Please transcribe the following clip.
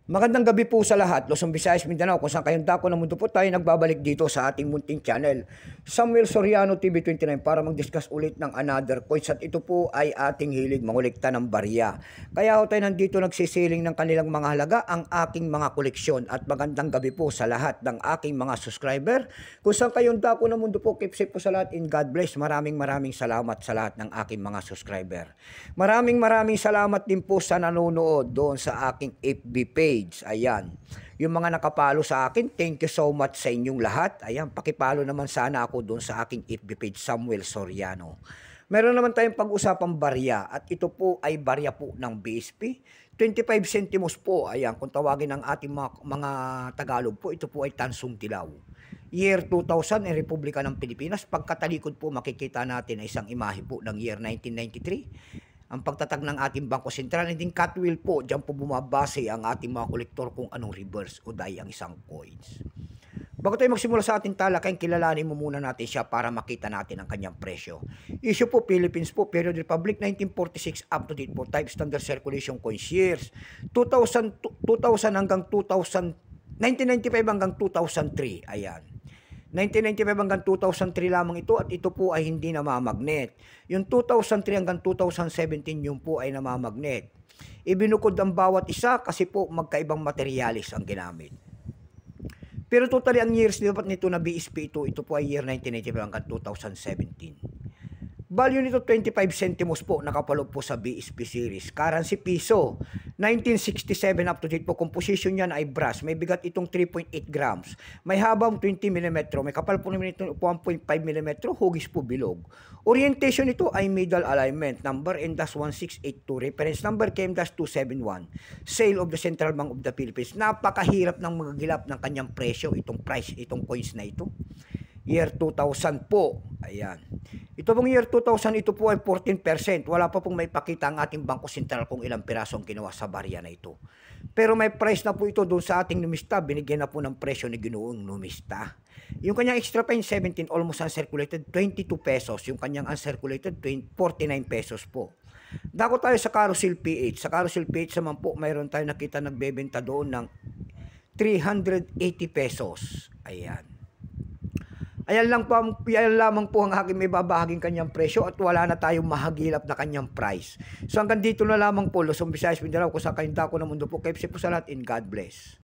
Magandang gabi po sa lahat, Luzon, Visayas, Mindanao, kung saan kayong dako ng mundo po tayo nagbabalik dito sa ating munting channel, Samuel Soriano TV29, para mag-discuss ulit ng another coins, at ito po ay ating hilig mangulikta ng barya. Kaya ho tayo nandito nagsisiling ng kanilang mga halaga, ang aking mga koleksyon. At magandang gabi po sa lahat ng aking mga subscriber, kung saan kayong dako ng mundo po, keep safe po sa lahat, in God bless. Maraming salamat sa lahat ng aking mga subscriber. Maraming salamat din po sa nanonood doon sa aking FB page. Ayan. Yung mga nakapalo sa akin, thank you so much sa inyong lahat. Ayan, pakipalo naman sana ako doon sa aking FB page, Samuel Soriano. Meron naman tayong pag-usapang barya, at ito po ay barya po ng BSP. 25 centimos po, ayan, kung tawagin ng ating mga Tagalog po, ito po ay Tansong Dilaw. Year 2000 ay Republika ng Pilipinas. Pagkatalikod po makikita natin ay isang imahe po ng year 1993. Ang pagtatag ng ating Bangko Sentral, hindi catwheel po, diyan po bumabase ang ating mga kolektor kung anong reverse o die ang isang coins. Bago tayo magsimula sa ating talakayan, kilalanin mo muna natin siya para makita natin ang kanyang presyo. Issue po Philippines po, Period Republic 1946 up to date po, type standard circulation coins, years 2000 hanggang 2000, 1995 hanggang 2003, ayan. 1995 hanggang 2003 lamang ito, at ito po ay hindi namamagnet. Yung 2003 hanggang 2017 yung po ay namamagnet. Ibinukod ang bawat isa kasi po magkaibang materialis ang ginamit. Pero totally ang years dapat nito na BSP ito po ay year 1995 hanggang 2017. Value nito 25 centimos po, nakapaloob po sa BSP series. Currency piso, 1967 up to date po. Composition niyan ay brass. May bigat itong 3.8 grams. May habang 20 mm. May kapal po naman ito 1.5 mm. Hugis po bilog. Orientation nito ay middle alignment. Number M-1682. Reference number KM-271. Sale of the Central Bank of the Philippines. Napakahirap ng magagilap ng kanyang presyo. Itong price, itong coins na ito. Year 2000 po. Ayan. Ito pong year 2000, ito po ay 14%. Wala pa pong may pakita ang ating Bangko Sentral kung ilang piraso ang ginawa sa barya na ito. Pero may price na po ito doon sa ating numista. Binigyan na po ng presyo ni Ginoong numista. Yung kanyang extra pine 17, almost uncirculated, 22 pesos. Yung kanyang uncirculated, 49 pesos po. Dako tayo sa Carousel PH. Sa Carousel PH naman po, mayroon tayo nakita nagbebenta doon ng 380 pesos. Ayan. Ayan lamang po ang aking may babahaging kanyang presyo, at wala na tayong mahagilap na kanyang price. So hanggang dito na lamang po, Luzon, Visayas, Mindanao, kung saan kayong dako ng mundo po. Keep safe po sa lahat, in God bless.